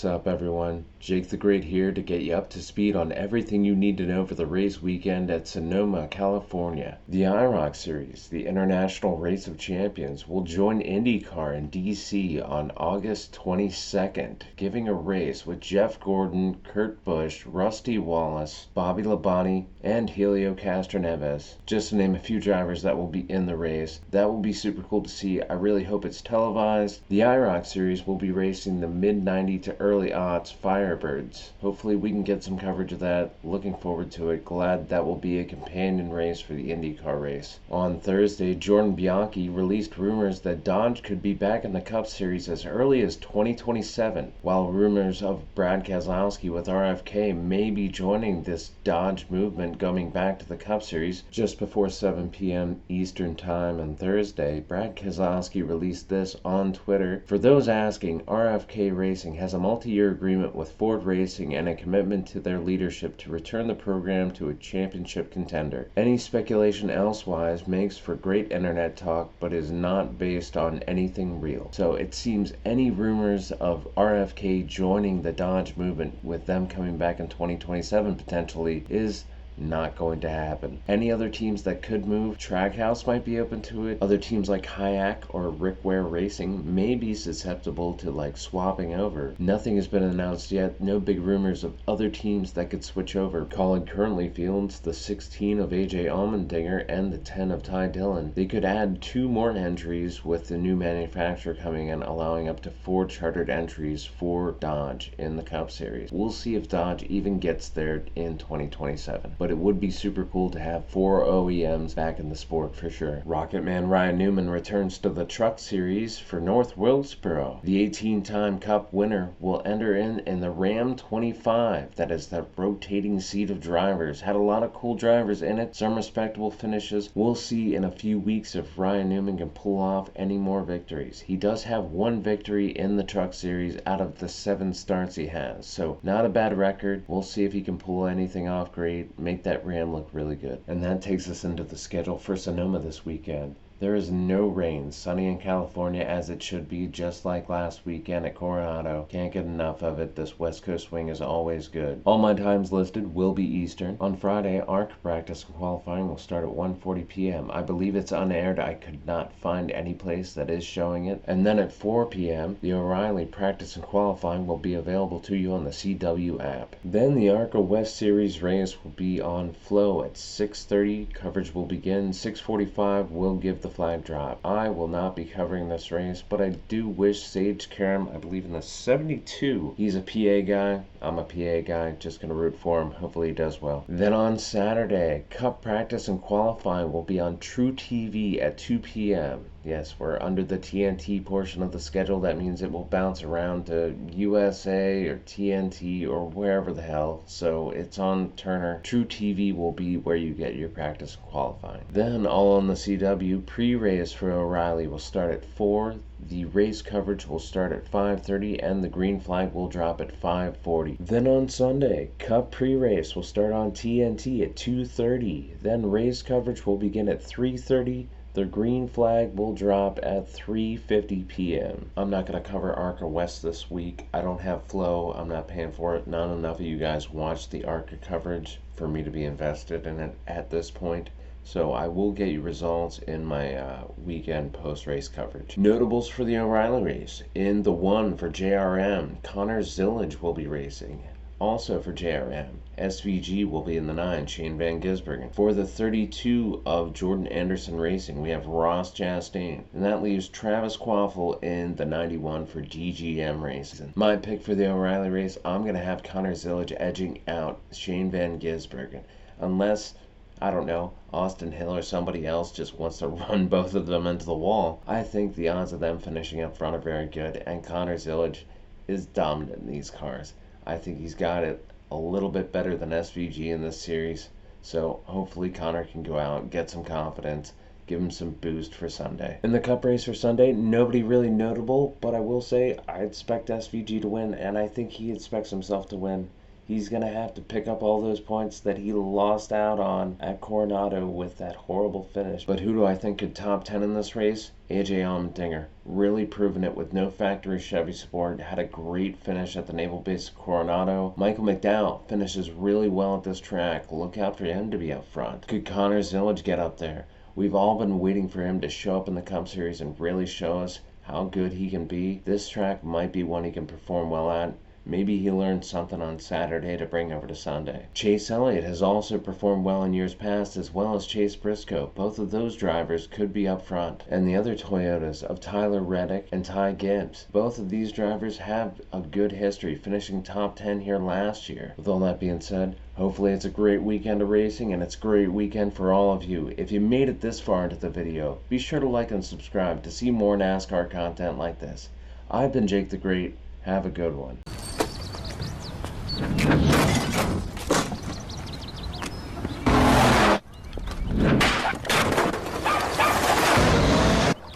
What's up, everyone? Jake the Great here to get you up to speed on everything you need to know for the race weekend at Sonoma, California. The IROC Series, the International Race of Champions, will join IndyCar in DC on August 22nd, giving a race with Jeff Gordon, Kurt Busch, Rusty Wallace, Bobby Labonte, and Helio Castroneves, just to name a few drivers that will be in the race. That will be super cool to see. I really hope it's televised. The IROC Series will be racing the mid-90 to early aughts Firebirds. Hopefully we can get some coverage of that. Looking forward to it. Glad that will be a companion race for the IndyCar race. On Thursday, Jordan Bianchi released rumors that Dodge could be back in the Cup Series as early as 2027, while rumors of Brad Keselowski with RFK may be joining this Dodge movement going back to the Cup Series just before 7 p.m. Eastern Time on Thursday. Brad Keselowski released this on Twitter. For those asking, RFK Racing has a multi-year agreement with Ford Racing and a commitment to their leadership to return the program to a championship contender. Any speculation elsewise makes for great internet talk, but is not based on anything real. So it seems any rumors of RFK joining the Dodge movement, with them coming back in 2027 potentially, is not going to happen. Any other teams that could move, Trackhouse might be open to it. Other teams like Hayek or Rick Ware Racing may be susceptible to swapping over. Nothing has been announced yet. No big rumors of other teams that could switch over. Collin currently fields the 16 of AJ Allmendinger and the 10 of Ty Dillon. They could add 2 more entries with the new manufacturer coming in, allowing up to 4 chartered entries for Dodge in the Cup Series. We'll see if Dodge even gets there in 2027. But it would be super cool to have 4 OEMs back in the sport for sure. Rocketman Ryan Newman returns to the Truck Series for North Wilkesboro. The 18-time Cup winner will enter in the Ram 25. That is the rotating seat of drivers. Had a lot of cool drivers in it, some respectable finishes. We'll see in a few weeks if Ryan Newman can pull off any more victories. He does have 1 victory in the Truck Series out of the 7 starts he has, so not a bad record. We'll see if he can pull anything off great, make that Ram look really good. And that takes us into the schedule for Sonoma this weekend. There is no rain, sunny in California as it should be, just like last weekend at Coronado. Can't get enough of it. This West Coast swing is always good. All my times listed will be Eastern. On Friday, ARC practice and qualifying will start at 1:40 p.m. I believe it's unaired. I could not find any place that is showing it. And then at 4 p.m., the O'Reilly practice and qualifying will be available to you on the CW app. Then the ARCA West Series race will be on Flow at 6:30. Coverage will begin. 6:45 will give the flag drop. I will not be covering this race, but I do wish Sage Karam, I believe in the 72, he's a PA guy. I'm a PA guy, just going to root for him. Hopefully he does well. Then on Saturday, Cup practice and qualifying will be on True TV at 2 p.m. Yes, we're under the TNT portion of the schedule. That means it will bounce around to USA or TNT or wherever the hell. So it's on Turner. True TV will be where you get your practice and qualifying. Then all on the CW, pre-race for O'Reilly will start at 4. The race coverage will start at 5:30 and the green flag will drop at 5:40. Then on Sunday, Cup pre-race will start on TNT at 2:30. Then race coverage will begin at 3:30. The green flag will drop at 3:50 p.m. I'm not going to cover ARCA West this week. I don't have Flow. I'm not paying for it. Not enough of you guys watch the ARCA coverage for me to be invested in it at this point. So I will get you results in my weekend post-race coverage. Notables for the O'Reilly race. In the 1 for JRM, Connor Zillage will be racing. Also for JRM, SVG will be in the 9, Shane Van Gisbergen. For the 32 of Jordan Anderson Racing, we have Ross Chastain. And that leaves Travis Quaffle in the 91 for DGM Racing. My pick for the O'Reilly race, I'm going to have Connor Zillage edging out Shane Van Gisbergen. Unless, I don't know, Austin Hill or somebody else just wants to run both of them into the wall. I think the odds of them finishing up front are very good, and Connor Zillage is dominant in these cars. I think he's got it a little bit better than SVG in this series, so hopefully Connor can go out, get some confidence, give him some boost for Sunday. In the Cup race for Sunday, nobody really notable, but I will say I expect SVG to win, and I think he expects himself to win. He's going to have to pick up all those points that he lost out on at Coronado with that horrible finish. But who do I think could top 10 in this race? AJ Allmendinger. Really proven it with no factory Chevy support. Had a great finish at the Naval Base of Coronado. Michael McDowell finishes really well at this track. Look out for him to be up front. Could Connor Zillage get up there? We've all been waiting for him to show up in the Cup Series and really show us how good he can be. This track might be one he can perform well at. Maybe he learned something on Saturday to bring over to Sunday. Chase Elliott has also performed well in years past, as well as Chase Briscoe. Both of those drivers could be up front. And the other Toyotas of Tyler Reddick and Ty Gibbs. Both of these drivers have a good history, finishing top 10 here last year. With all that being said, hopefully it's a great weekend of racing, and it's a great weekend for all of you. If you made it this far into the video, be sure to like and subscribe to see more NASCAR content like this. I've been Jake the Great. Have a good one.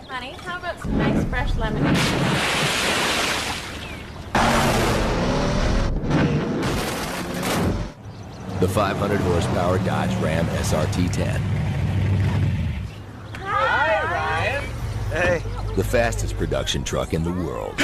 Honey, how about some nice fresh lemonade? The 500 horsepower Dodge Ram SRT10. Hi, Ryan. Hey. The fastest production truck in the world.